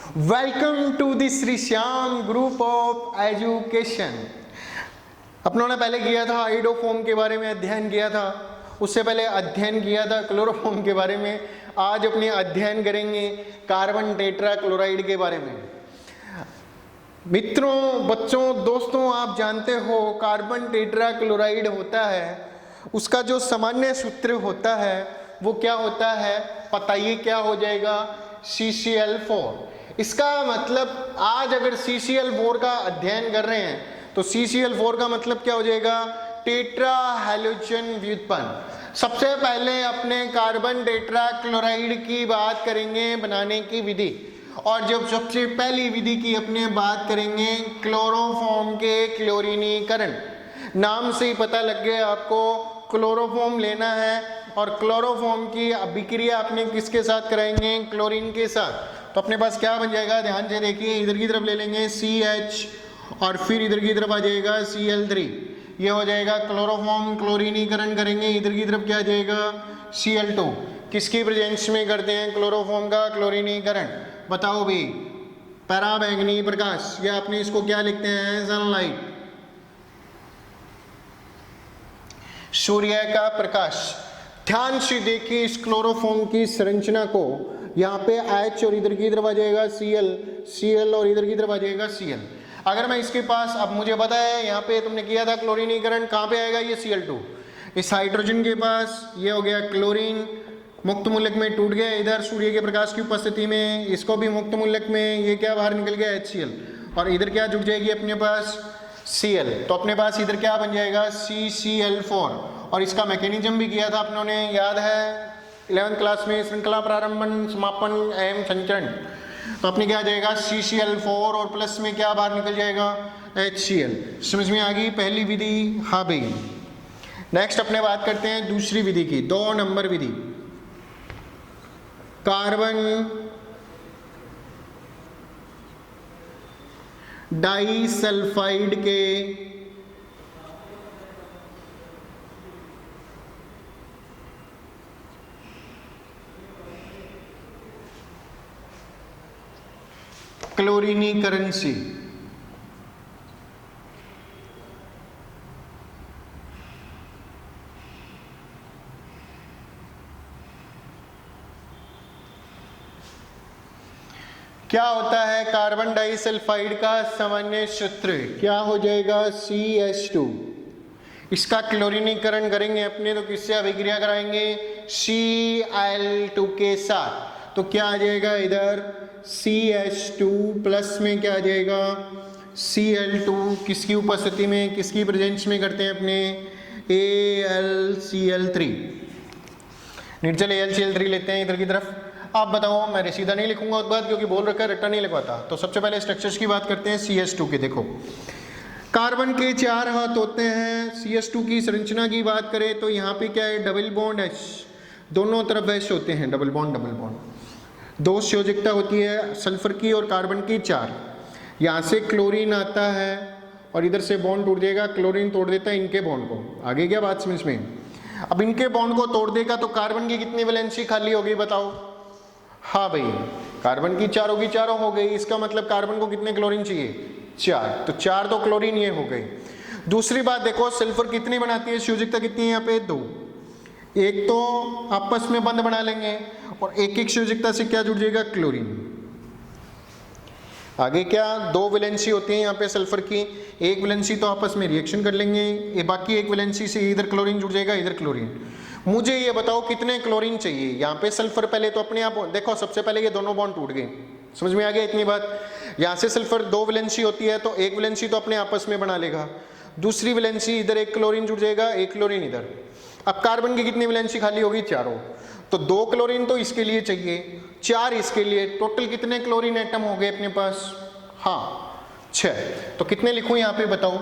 Welcome to the Shri Shyam group of education. अपनों ने पहले किया था आइडोफॉर्म के बारे में अध्ययन किया था, उससे पहले अध्ययन किया था क्लोरोफॉर्म के बारे में। आज अपने अध्ययन करेंगे कार्बन टेट्रा क्लोराइड के बारे में। मित्रों, बच्चों, दोस्तों, आप जानते हो कार्बन टेट्रा क्लोराइड होता है, उसका जो सामान्य सूत्र होता है वो क्या होता है, बताइए क्या हो जाएगा? CCl4। इसका मतलब आज अगर CCl4 का अध्ययन कर रहे हैं तो CCl4 का मतलब क्या हो जाएगा? टेट्रा हैलोजन व्युत्पन्न। सबसे पहले अपने कार्बन टेट्रा क्लोराइड की बात करेंगे बनाने की विधि, और जब सबसे पहली विधि की अपने बात करेंगे क्लोरोफॉर्म के क्लोरीनीकरण। नाम से ही पता लग गया आपको, क्लोरोफॉर्म लेना है और क्लोरोफॉर्म की अभिक्रिया अपने किसके साथ कराएंगे? क्लोरीन के साथ। तो अपने पास क्या बन जाएगा? ध्यान से देखिए, इधर की तरफ ले लेंगे CH और फिर इधर की तरफ आ जाएगा Cl3। ये हो जाएगा क्लोरोफॉर्म, क्लोरीनीकरण करेंगे, इधर की तरफ क्या आ जाएगा? Cl2। किसकी प्रेजेंस में करते हैं क्लोरोफॉर्म का क्लोरीनीकरण? बताओ भाई। पराबैंगनी प्रकाश, या आपने इसको क्या लिखते हैं? सनलाइट, सूर्य का प्रकाश। ध्यान से देखिए इस क्लोरोफॉर्म की संरचना को। यहाँ पे H और इधर की तरफ आ जाएगा Cl और इधर की तरफ आ जाएगा Cl। अगर मैं इसके पास, अब मुझे पता है यहाँ पे तुमने किया था क्लोरीनीकरण, कहाँ पे आएगा ये? Cl2। इस हाइड्रोजन के पास ये हो गया क्लोरीन, मुक्त मूलक में टूट गया, इधर सूर्य के प्रकाश की उपस्थिति में इसको भी मुक्त मूलक में ये क्या बाहर निकल गया? HCl, और इधर क्या जुड़ जाएगी अपने पास? Cl। तो अपने पास इधर क्या बन जाएगा? CCl4। और इसका मैकेनिज्म भी किया था अपनों ने, याद है 11th क्लास में, श्रृंखला प्रारंभन समापन एवं संचरण। तो अपने क्या आ जाएगा? CCl4 और प्लस में क्या बाहर निकल जाएगा? HCl। समझ में आ गई पहली विधि? हाँ भाई। नेक्स्ट अपने बात करते हैं दूसरी विधि की, 2 नंबर विधि। कार्बन डाइसल्फाइड के क्लोरीनीकरण से क्या होता है? कार्बन डाइसल्फाइड का सामान्य सूत्र क्या हो जाएगा? CH2। इसका क्लोरीनीकरण करेंगे अपने तो किससे अभिक्रिया कराएंगे? Cl2 के साथ। तो क्या आ जाएगा इधर? CH2 प्लस में क्या आ जाएगा? Cl2। किसकी उपस्थिति में, किसकी प्रेजेंस में करते हैं अपने? AlCl3। निर्जल AlCl3 लेते हैं इधर की तरफ। आप बताओ, मैं सीधा नहीं लिखूंगा उस बात, क्योंकि बोल रखा है रट्टा नहीं लिखवाता। तो सबसे पहले स्ट्रक्चर्स की बात करते हैं CH2 के। देखो, कार्बन के 4 हाथ होते हैं। CH2 की संरचना की बात करें तो यहाँ पे क्या है? डबल बॉन्ड H, दोनों तरफ H होते हैं, डबल बॉन्ड डबल बॉन्ड। 2 संयोजकता होती है सल्फर की और कार्बन की 4। यहाँ से क्लोरीन आता है और इधर से बॉन्ड टूट जाएगा, क्लोरीन तोड़ देता है इनके बॉन्ड को। आगे क्या बात समझ में? अब इनके बॉन्ड को तोड़ देगा तो कार्बन की कितनी वैलेंसी खाली होगी बताओ? हाँ भाई, कार्बन की 4 होगी, 4 हो गई। इसका मतलब कार्बन को कितने क्लोरीन चाहिए? 4। तो 4 तो क्लोरीन ये हो गई। दूसरी बात देखो, सल्फर कितनी बनाती है? संयोजकता कितनी है यहाँ पे? 2। एक तो आपस में बंध बना लेंगे और एक एक संयोजकता से क्या जुड़ जाएगा? क्लोरीन। आगे क्या? 2 वैलेंसी होती है यहाँ पे सल्फर की। एक वैलेंसी तो आपस में रिएक्शन कर लेंगे, ये बाकी एक वैलेंसी से इधर क्लोरीन जुड़ जाएगा, इधर क्लोरीन। मुझे ये बताओ कितने क्लोरीन चाहिए? यहाँ पे सल्फर पहले तो अपने आप देखो, सबसे पहले ये दोनों बॉन्ड टूट गए। समझ में आ गया इतनी बात? यहाँ से सल्फर 2 वैलेंसी होती है तो एक वैलेंसी तो अपने आपस में बना लेगा, दूसरी वैलेंसी इधर एक क्लोरीन जुड़ जाएगा, एक क्लोरीन इधर। अब कार्बन की कितनी वैलेंसी खाली होगी? 4। तो 2 क्लोरीन तो इसके लिए चाहिए, 4 इसके लिए। टोटल कितने क्लोरीन एटम हो गए अपने पास? हाँ, 6। तो कितने लिखूं यहाँ पे बताओ?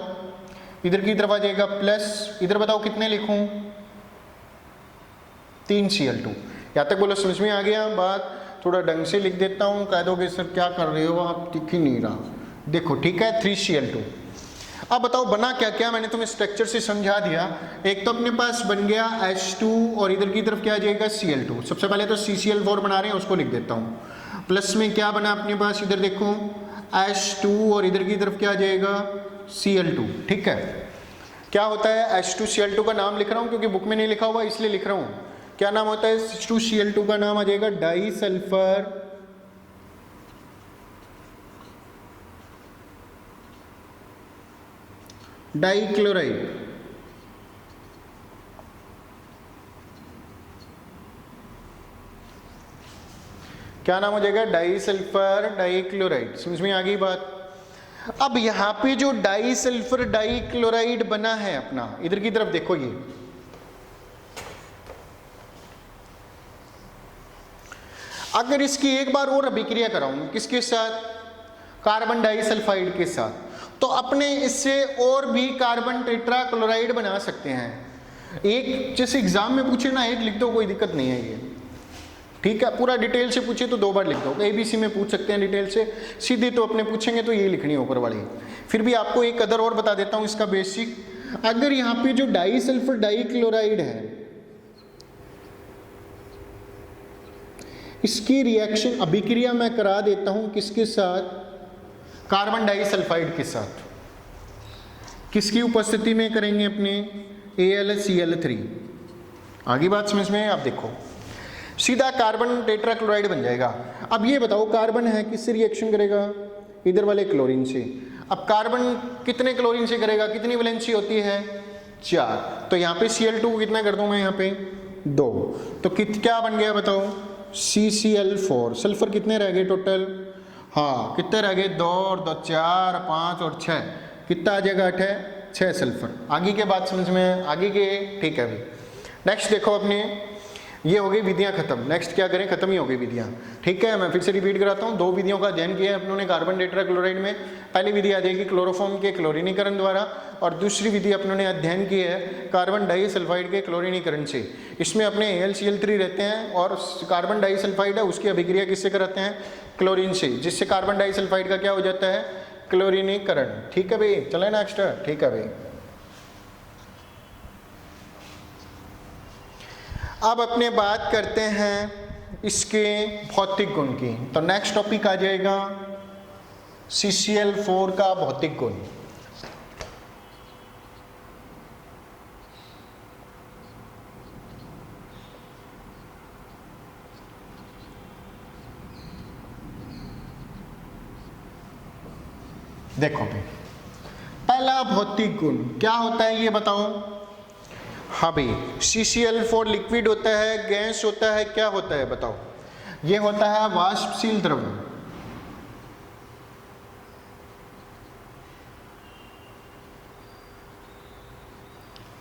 इधर की तरफ आ जाएगा प्लस, इधर बताओ कितने लिखूं? 3 Cl2। यहाँ तक बोलो समझ में आ गया बात? थोड़ा ढंग से लिख देता हूँ, कह दोगे सर क्या कर रहे हो आप, दिख ही नहीं रहा। देखो ठीक है, 3 Cl2। अब बताओ बना क्या क्या? मैंने तुम्हें स्ट्रक्चर से समझा दिया। एक तो अपने पास बन गया H2 और इधर की तरफ क्या आ जाएगा? Cl2। सबसे पहले तो CCl4 बना रहे हैं, उसको लिख देता हूँ। प्लस में क्या बना अपने पास, इधर देखो H2 और इधर की तरफ क्या आ जाएगा Cl2। ठीक है, क्या होता है H2Cl2 का नाम लिख रहा हूं क्योंकि बुक में नहीं लिखा हुआ इसलिए लिख रहा हूं। क्या नाम होता है H2Cl2 का? नाम आ जाएगा डाई सल्फर डाइक्लोराइड। क्या नाम हो जाएगा, डाई सल्फर डाइक्लोराइड। समझ में आ गई बात। अब यहां पे जो डाई सल्फर डाइक्लोराइड बना है अपना, इधर की तरफ देखो, ये अगर इसकी एक बार और अभिक्रिया कराऊं किसके साथ, कार्बन डाइसल्फाइड के साथ, तो अपने इससे और भी कार्बन टेट्रा क्लोराइड बना सकते हैं। एक जैसे एग्जाम में पूछे ना, एक लिख दो, कोई दिक्कत नहीं है ये। ठीक है, पूरा डिटेल से पूछे तो 2 बार लिख दो। ABC में पूछ सकते हैं डिटेल से, सीधे तो अपने पूछेंगे तो ये लिखनी है ऊपर वाली। फिर भी आपको एक अदर और बता देता हूं इसका बेसिक। अगर यहाँ पे जो डाई सल्फर डाइक्लोराइड है, इसकी रिएक्शन अभिक्रिया मैं करा देता हूं किसके साथ, कार्बन डाइसल्फाइड के साथ। किसकी उपस्थिति में करेंगे अपने, AlCl3। आगे बात समझ में है? आप देखो सीधा कार्बन टेट्राक्लोराइड बन जाएगा। अब ये बताओ कार्बन है किससे रिएक्शन करेगा, इधर वाले क्लोरीन से। अब कार्बन कितने क्लोरीन से करेगा, कितनी वैलेंसी होती है, 4। तो यहाँ पे Cl2 कितना कर दूं मैं, यहाँ पे 2। तो क्या बन गया बताओ, CCl4। सल्फर कितने रह गए टोटल, हाँ कितने रह गए, 2 और 2 4, 5 और 6, कितना आ जाएगा 8 है, 6 सल्फर। आगे के बात समझ में, आगे के ठीक है। अभी नेक्स्ट देखो अपने, ये हो गई विधियां खत्म। नेक्स्ट क्या करें, खत्म ही हो गई विधियां। ठीक है, मैं फिर से रिपीट कराता हूँ। 2 विधियों का अध्ययन किया है अपनों ने कार्बन टेट्राक्लोराइड में। पहली विधि आ जाएगी क्लोरोफॉर्म के क्लोरीनीकरण द्वारा, और दूसरी विधि अपनों ने अध्ययन की है कार्बन डाइसल्फाइड के क्लोरीनीकरण से। इसमें अपने AlCl3 रहते हैं और कार्बन डाइसल्फाइड है, उसकी अभिक्रिया किससे कराते हैं, क्लोरीन से, जिससे कार्बन डाइसल्फाइड का क्या हो जाता है, क्लोरीनीकरण। ठीक है भाई, चले नेक्स्ट। ठीक है भाई, अब अपने बात करते हैं इसके भौतिक गुण की। तो नेक्स्ट टॉपिक आ जाएगा CCl4 का भौतिक गुण। देखो भाई, पहला भौतिक गुण क्या होता है ये बताओ। हाँ भाई, CCl4 लिक्विड होता है, गैस होता है, क्या होता है बताओ, ये होता है वाष्पशील द्रव।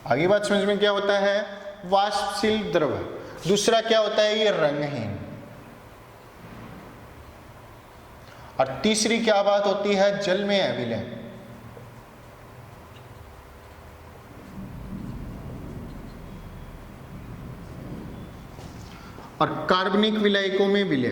आगे बात समझ में, क्या होता है, वाष्पशील द्रव। दूसरा क्या होता है, ये रंगहीन। और तीसरी क्या बात होती है, जल में अविलय। और कार्बनिक विलायकों में विलय।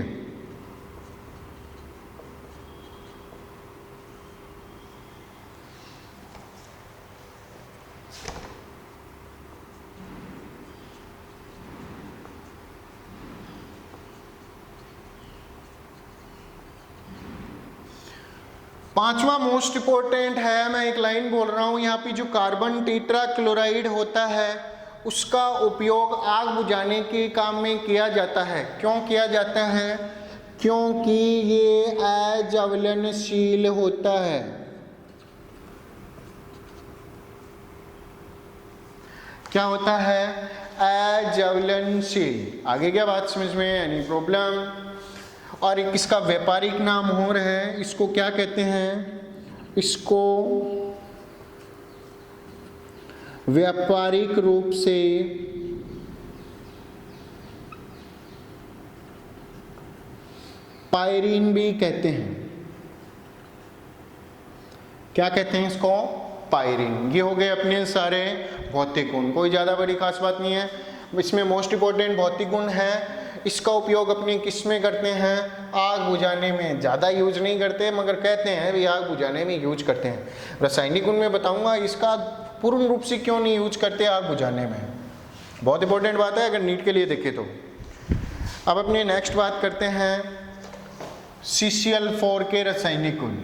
पांचवा मोस्ट इंपॉर्टेंट है, मैं एक लाइन बोल रहा हूं, यहाँ पे जो कार्बन टेट्रा क्लोराइड होता है उसका उपयोग आग बुझाने के काम में किया जाता है। क्यों किया जाता है, क्योंकि ये अज्वलनशील होता है। क्या होता है, अज्वलनशील। आगे क्या बात समझ में, एनी प्रॉब्लम। और एक इसका व्यापारिक नाम और है, इसको क्या कहते हैं, इसको व्यापारिक रूप से पायरीन भी कहते हैं। क्या कहते हैं इसको, पायरीन। ये हो गए अपने सारे भौतिक गुण, कोई ज़्यादा बड़ी खास बात नहीं है। इसमें मोस्ट इंपॉर्टेंट भौतिक गुण है। इसका उपयोग अपने किस में करते हैं, आग बुझाने में। ज़्यादा यूज नहीं करते मगर कहते हैं भी आग बुझाने में यूज करते हैं। रासायनिक गुण में बताऊंगा इसका पूर्ण रूप से क्यों नहीं यूज करते आग बुझाने में, बहुत इंपॉर्टेंट बात है अगर नीट के लिए देखें तो। अब अपने नेक्स्ट बात करते हैं CCl4 के रासायनिक गुण।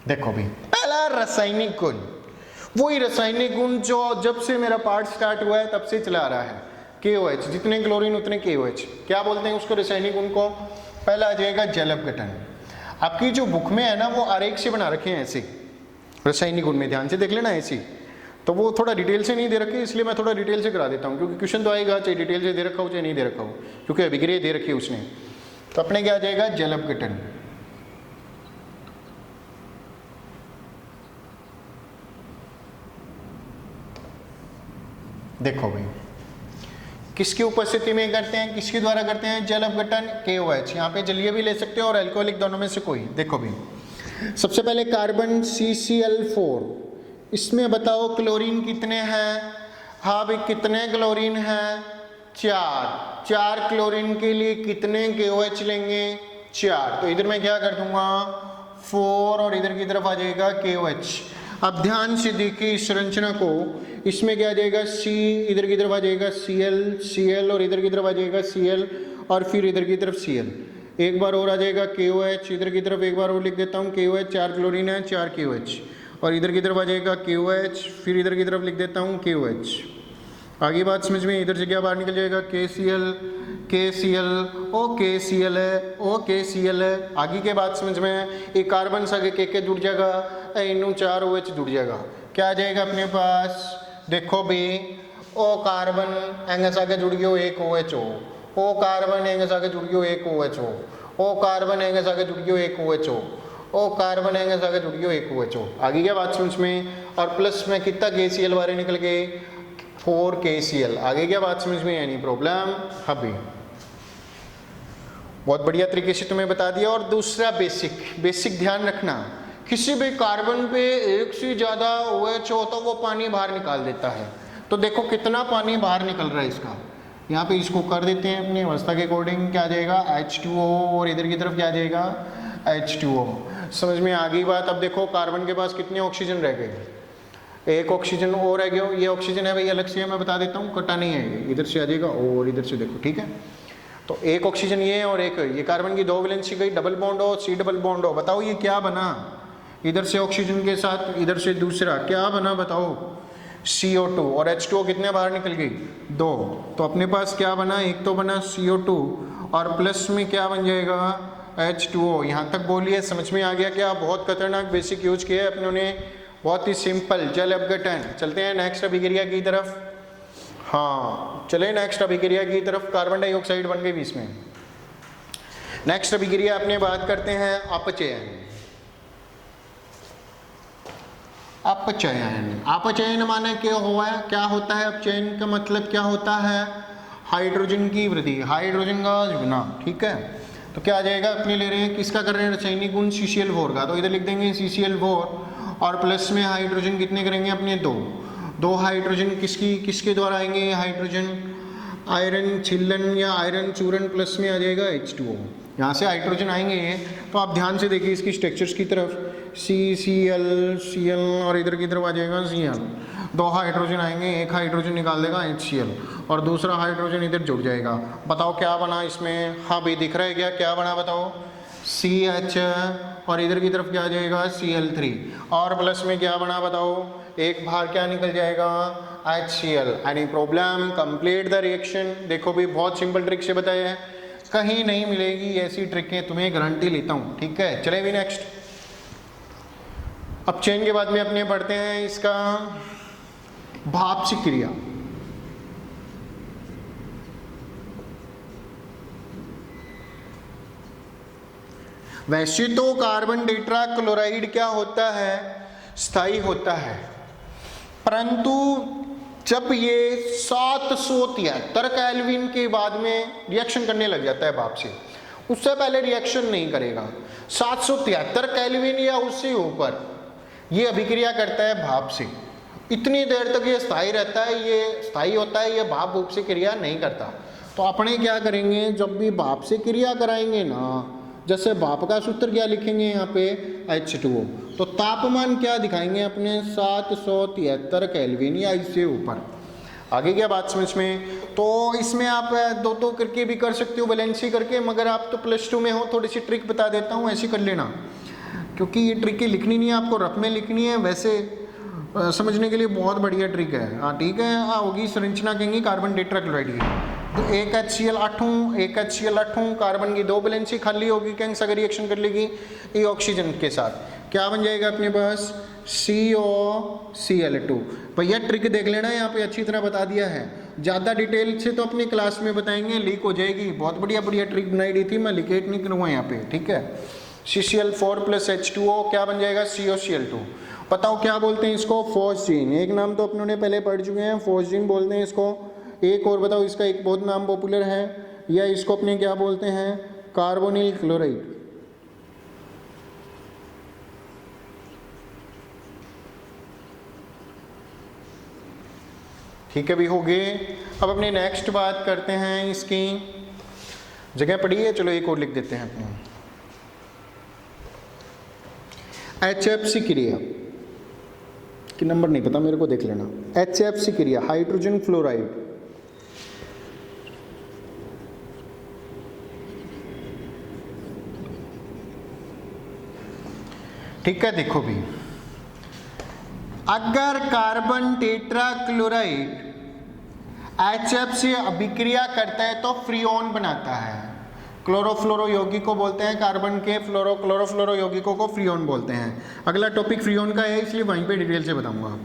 देखो भी पहला रासायनिक गुण, वही रासायनिक गुण जो जब से मेरा पार्ट स्टार्ट हुआ है तब से चला आ रहा है, KOH, जितने क्लोरीन उतने KOH। क्या बोलते हैं उसको रासायनिक गुण को? पहला आ जाएगा जल अपघटन। आपकी जो बुक में है ना वो आरेख से बना रखे हैं ऐसे, रासायनिक गुण में ध्यान से देख लेना ऐसे, तो वो थोड़ा डिटेल से नहीं दे रखे, इसलिए मैं थोड़ा डिटेल से करा देता हूँ, क्योंकि क्वेश्चन तो आएगा चाहे डिटेल से दे रखा हो चाहे नहीं दे रखा हो, क्योंकि अभिक्रिया दे रखी है उसने। तो अपने क्या आ जाएगा जल अपघटन। देखो भाई किसकी उपस्थिति में करते हैं, किसके द्वारा करते हैं? जल अपघटन, KOH। यहाँ पे जलीय भी ले सकते हो और अल्कोहलिक, दोनों में से कोई। देखो भाई सबसे पहले कार्बन CCl4, इसमें बताओ क्लोरीन कितने हैं? हाँ भाई कितने क्लोरीन हैं? 4। 4 क्लोरीन के लिए कितने KOH लेंगे? 4। तो इधर मैं क्या कर दूंगा 4 और इधर की तरफ आ जाएगा KOH। अब ध्यान से देखिए इस संरचना को, इसमें क्या आ जाएगा C, इधर की तरफ आ जाएगा Cl और इधर की तरफ आ जाएगा Cl और फिर इधर की तरफ Cl। एक बार और आ जाएगा KOH, इधर की तरफ एक बार और लिख देता हूँ KOH, 4 क्लोरीन है 4 KOH, और इधर की तरफ आ जाएगा KOH, फिर इधर की तरफ लिख देता हूँ KOH। आगे बात समझ में, इधर से क्या बाहर निकल जाएगा KCl, ओ KCl है, ओ KCl है। आगे के बात समझ में, एक कार्बन से के जुड़ जाएगा, इनू 4 OH जुड़ जाएगा, क्या आ जाएगा अपने पास? देखो भी ओ कार्बन एंगस आगे जुड़ गयो एक OH, ओ कार्बन एंगस आगे जुड़ गयो एक OH, ओ कार्बन एंगस आगे जुड़ गयो एक OH, ओ कार्बन एंगस आगे जुड़ गयो एक OH। आगे क्या बात समझ में, और प्लस में कितना KCl बारे निकल गए 4 KCl। आगे क्या बात समझ में, यानी प्रॉब्लम अभी बहुत बढ़िया तरीके से तुम्हें बता दिया। और दूसरा बेसिक ध्यान रखना, किसी भी कार्बन पे एक से ज़्यादा OH हो तो वो पानी बाहर निकाल देता है। तो देखो कितना पानी बाहर निकल रहा है इसका, यहाँ पे इसको कर देते हैं अपनी अवस्था के अकॉर्डिंग, क्या आ जाएगा H2O, और इधर की तरफ क्या आ जाएगा H2O। समझ में आ गई बात? अब देखो कार्बन के पास कितने ऑक्सीजन रह गए, एक ऑक्सीजन और रह गया, ये ऑक्सीजन है भाई अलग से, मैं बता देता हूँ, कटा नहीं है, इधर से आ जाएगा और इधर से देखो, ठीक है। तो एक ऑक्सीजन ये है और एक ये कार्बन की 2 वैलेंसी गई, डबल बॉन्ड हो, C डबल बॉन्ड हो, बताओ ये क्या बना? इधर से ऑक्सीजन के साथ इधर से दूसरा क्या बना बताओ? CO2, और H2O कितने बाहर निकल गई? 2। तो अपने पास क्या बना? एक तो बना CO2 और प्लस में क्या बन जाएगा H2O। यहाँ तक बोलिए, समझ में आ गया क्या? बहुत खतरनाक बेसिक यूज किया है अपनों ने, बहुत ही सिंपल जल अपघटन। चलते हैं नेक्स्ट अभिक्रिया की तरफ। हाँ चले नेक्स्ट अभिक्रिया की तरफ, कार्बन डाइऑक्साइड बन गई बीच में। नेक्स्ट अभिक्रिया अपने बात करते हैं अपचयन। अपचयन माने क्या हुआ है, क्या होता है अपचयन का मतलब क्या होता है? हाइड्रोजन की वृद्धि, हाइड्रोजन का जुड़ना, ठीक है। तो क्या आ जाएगा, अपने ले रहे हैं किसका कर रहे हैं रासायनिक गुण CCl4 का, तो इधर लिख देंगे CCl4 और प्लस में हाइड्रोजन कितने करेंगे अपने 2 हाइड्रोजन किसके द्वारा आएंगे हाइड्रोजन? आयरन छिल्लन या आयरन चूर्ण प्लस में आ जाएगा H2O, यहाँ से हाइड्रोजन आएंगे। तो आप ध्यान से देखिए इसकी स्ट्रक्चर्स की तरफ, Cl और इधर की तरफ आ जाएगा Cl, 2 हाइड्रोजन आएंगे, एक हाइड्रोजन निकाल देगा HCl और दूसरा हाइड्रोजन इधर जुड़ जाएगा। बताओ क्या बना इसमें? हाँ भाई दिख रहा है क्या बना बताओ? CH और इधर की तरफ क्या आ जाएगा Cl3 और प्लस में क्या बना बताओ? एक बाहर क्या निकल जाएगा HCl। Any problem? Complete the reaction. देखो भी बहुत सिंपल ट्रिक से बताया है, कहीं नहीं मिलेगी ऐसी ट्रिकें, तुम्हें गारंटी लेता हूँ, ठीक है। चले भी नेक्स्ट। अब चेन के बाद में अपने पढ़ते हैं इसका भाप से क्रिया। वैसे तो कार्बन टेट्राक्लोराइड क्या होता है? स्थायी होता है, परंतु जब ये 773 केल्विन के बाद में रिएक्शन करने लग जाता है भाप से, उससे पहले रिएक्शन नहीं करेगा। 773 केल्विन या उससे ऊपर ये अभिक्रिया करता है भाप से, इतनी देर तक ये स्थायी रहता है, ये स्थायी होता है, ये भाप रूप से क्रिया नहीं करता। तो अपने क्या करेंगे, जब भी भाप से क्रिया कराएंगे ना, जैसे भाप का सूत्र क्या लिखेंगे यहाँ पे H2O, तो तापमान क्या दिखाएंगे अपने 773 केल्विन या इससे ऊपर। आगे क्या बात समझ में। तो इसमें आप दो दो करके भी कर सकते हो, वैलेंसी करके, मगर आप तो +2 में हो, थोड़ी सी ट्रिक बता देता हूँ, ऐसे कर लेना, क्योंकि ये ट्रिक लिखनी नहीं है आपको, रफ में लिखनी है, वैसे समझने के लिए बहुत बढ़िया ट्रिक है। हाँ ठीक है, हाँ होगी संरचना कहेंगे कार्बन टेट्राक्लोराइड की, तो एक HCl 8 कार्बन की 2 वैलेंसी खाली होगी, कैंस अगर रिएक्शन कर लेगी ये ऑक्सीजन के साथ, क्या बन जाएगा अपने पास COCl2। भैया ट्रिक देख लेना, यहाँ पे अच्छी तरह बता दिया है, ज़्यादा डिटेल से तो अपनी क्लास में बताएंगे, लीक हो जाएगी। बहुत बढ़िया बढ़िया ट्रिक बनाई दी थी, मैं लिकेट नहीं करूँगा यहाँ पे, ठीक है। CCl4 + H2O क्या बन जाएगा COCl2। बताओ क्या बोलते हैं इसको, फॉस्जीन, एक नाम तो अपनों ने पहले पढ़ चुके हैं, फॉस्जीन बोलते हैं इसको। एक और बताओ, इसका एक बहुत नाम पॉपुलर है, या इसको अपने क्या बोलते हैं, कार्बोनिल क्लोराइड। ठीक है भी हो गए। अब अपने नेक्स्ट बात करते हैं, इसकी जगह पड़ी है, चलो एक और लिख देते हैं अपने, HFC क्रिया कि नंबर नहीं पता मेरे को, देख लेना। HFC क्रिया, हाइड्रोजन फ्लोराइड, ठीक है। देखो भी, अगर कार्बन टेट्राक्लोराइड HF से अभिक्रिया करता है तो फ्रीऑन बनाता है, क्लोरोफ्लोरो यौगिकों बोलते हैं, कार्बन के क्लोरोफ्लोरो यौगिकों को फ्रीऑन बोलते हैं। अगला टॉपिक फ्रीऑन का है, इसलिए वहीं पे डिटेल से बताऊंगा।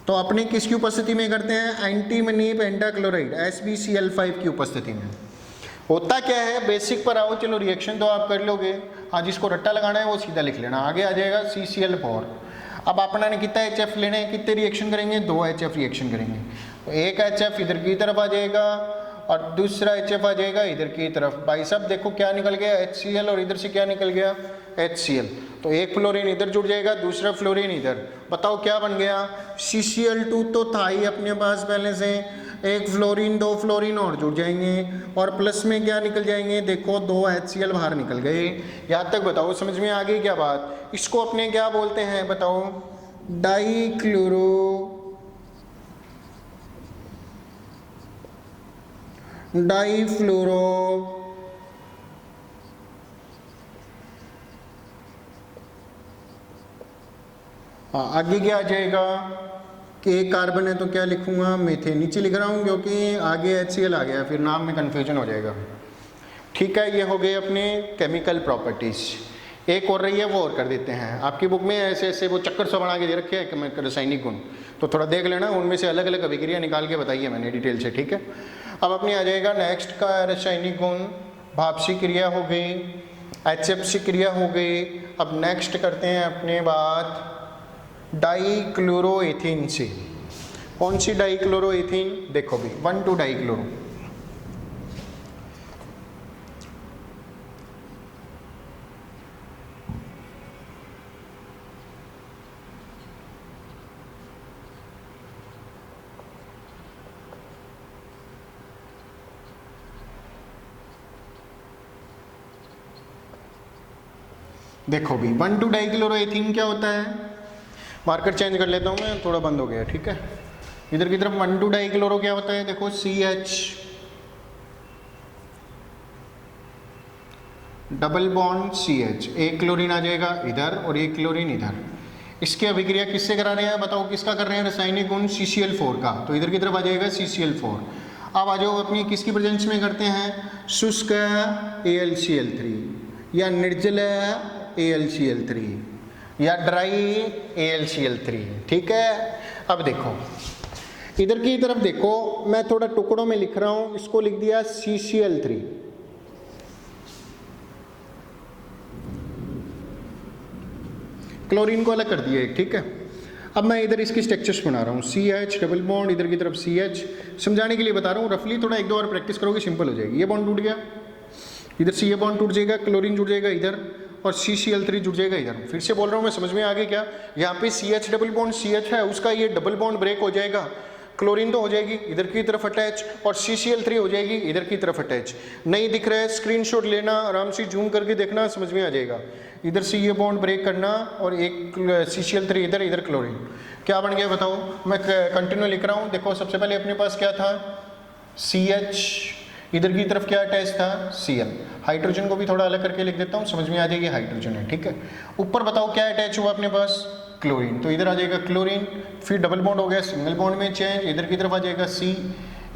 तो अपने किसकी उपस्थिति में करते हैं, एंटीमनी पेंटाक्लोराइड SbCl5 की उपस्थिति में। होता क्या है, बेसिक पर आओ, चलो रिएक्शन तो आप कर लोगे, हाँ जिसको रट्टा लगाना है वो सीधा लिख लेना, आगे आ जाएगा CCl4। अब अपना ने कितना HF लेने हैं, कितने रिएक्शन करेंगे, 2 HF रिएक्शन करेंगे, तो एक HF इधर की तरफ आ जाएगा और दूसरा HF आ जाएगा इधर की तरफ। भाई साहब देखो क्या निकल गया, HCl, और इधर से क्या निकल गया HCl, तो एक फ्लोरीन इधर जुड़ जाएगा, दूसरा फ्लोरीन इधर। बताओ क्या बन गया, CCl2 तो था ही अपने पास पहले से, एक फ्लोरीन 2 फ्लोरीन और जुड़ जाएंगे, और प्लस में क्या निकल जाएंगे, देखो 2 HCl बाहर निकल गए। यहाँ तक बताओ समझ में आ गई क्या बात। इसको अपने क्या बोलते हैं बताओ, डाईफ्लोरो, आगे क्या आ जाएगा कि एक कार्बन है तो क्या लिखूंगा, मीथेन। नीचे लिख रहा हूं क्योंकि आगे HCl आ गया, फिर नाम में कंफ्यूजन हो जाएगा। ठीक है, ये हो गए अपने केमिकल प्रॉपर्टीज। एक और रही है वो और कर देते हैं, आपकी बुक में ऐसे ऐसे वो चक्कर सा बना के दे रखे हैं रासायनिक गुण, तो थोड़ा देख लेना, उनमें से अलग अलग अभिक्रिया निकाल के बताइए मैंने डिटेल से, ठीक है। अब अपनी आ जाएगा नेक्स्ट का रासायनिक गुण, भापसी क्रिया हो गई, HFC क्रिया हो गई। अब नेक्स्ट करते हैं अपने बात डाईक्लोरोएथीन से। कौन सी डाईक्लोरोएथीन, देखो भी 1,2 डाईक्लोरो, देखो भी 1,2 डाईक्लोरोएथीन क्या होता है, मार्कर चेंज कर लेता हूँ मैं, थोड़ा बंद हो गया, ठीक है। इधर की तरफ 1,2 डाईक्लोरो क्या होता है, देखो CH डबल बॉन्ड CH, एक क्लोरीन आ जाएगा इधर और एक क्लोरीन इधर। इसकी अभिक्रिया किससे करा रहे हैं बताओ, किसका कर रहे हैं, रासायनिक गुण CCl4 का, तो इधर की तरफ आ जाएगा CCl4। अब आ जाओ अपनी किसकी प्रेजेंस में करते हैं, शुष्क AlCl3 या निर्जल AlCl3 या ड्राई AlCl3, ठीक है। अब देखो इधर की तरफ देखो, मैं थोड़ा टुकड़ों में लिख रहा हूं, इसको लिख दिया CCl3, क्लोरीन को अलग कर दिया एक, ठीक है। अब मैं इधर इसकी स्ट्रक्चर्स बना रहा हूँ, CH डबल बॉन्ड, इधर की तरफ CH, समझाने के लिए बता रहा हूँ रफली, थोड़ा 1-2 बार प्रैक्टिस करोगे सिंपल हो जाएगी। ये बॉन्ड टूट गया, इधर से ये बॉन्ड टूट जाएगा, क्लोरीन जुड़ जाएगा इधर और CCl3 जुड़ जाएगा इधर। फिर से बोल रहा हूँ मैं, समझ में आ गया क्या, यहाँ पे CH डबल बॉन्ड CH है, उसका ये डबल बॉन्ड ब्रेक हो जाएगा, क्लोरीन तो हो जाएगी इधर की तरफ अटैच, और CCl3 हो जाएगी इधर की तरफ अटैच। नहीं दिख रहा है, स्क्रीनशॉट लेना, आराम से जूम करके देखना, समझ में आ जाएगा। इधर से ये बॉन्ड ब्रेक करना और एक CCl3 इधर, इधर क्लोरीन, क्या बन गया बताओ। मैं कंटिन्यू लिख रहा हूँ। देखो सबसे पहले अपने पास क्या था, CH, इधर की तरफ क्या अटैच था, Cl। हाइड्रोजन को भी थोड़ा अलग करके लिख देता हूँ, समझ में आ जाएगी हाइड्रोजन है, ठीक है। ऊपर बताओ क्या अटैच हुआ अपने पास, क्लोरीन, तो इधर आ जाएगा क्लोरीन, फिर डबल बॉन्ड हो गया, सिंगल बॉन्ड में चेंज, इधर की तरफ आ जाएगा C,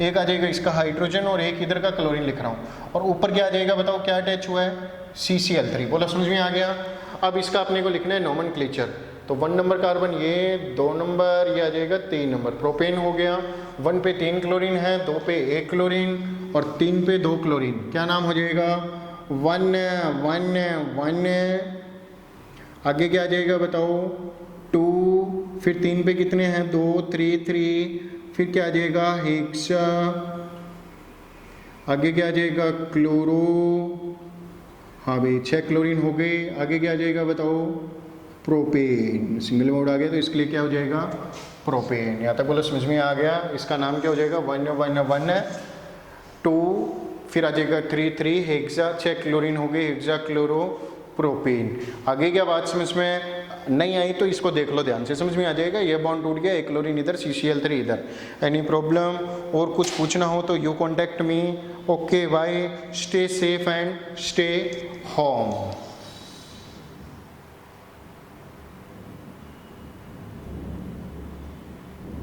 एक आ जाएगा इसका हाइड्रोजन और एक इधर का क्लोरीन लिख रहा हूँ, और ऊपर क्या आ जाएगा बताओ, क्या अटैच हुआ है, CCl3। बोला समझ में आ गया। अब इसका अपने को लिखना है नोमेनक्लेचर, तो 1 नंबर कार्बन ये, 2 नंबर ये आ जाएगा, 3 नंबर प्रोपेन हो गया। 1 पे 3 क्लोरीन है, 2 पे 1 क्लोरीन और 3 पे 2 क्लोरीन, क्या नाम हो जाएगा, 1 1 1। आगे क्या आ जाएगा बताओ, 2, फिर 3 पे कितने हैं, 2 3 3, फिर क्या आ जाएगा, हेक्सा, आगे क्या आ जाएगा, क्लोरो, हाँ भाई 6 क्लोरीन हो गए। आगे क्या आ जाएगा बताओ, प्रोपेन, सिंगल मोड आ गया तो इसके लिए क्या हो जाएगा, प्रोपेन। यहाँ तक बोलो समझ में आ गया। इसका नाम क्या हो जाएगा, 1 1 1 2, फिर आ जाएगा 3 3 हेक्सा, 6 क्लोरीन हो गए, हेक्सा क्लोरो प्रोपेन। आगे क्या बात समझ में नहीं आई तो इसको देख लो ध्यान से, समझ में आ जाएगा। ये बॉन्ड टूट गया, एक क्लोरीन इधर, CCl3 इधर। एनी प्रॉब्लम और कुछ पूछना हो तो you contact me. Okay bye, stay safe and stay home.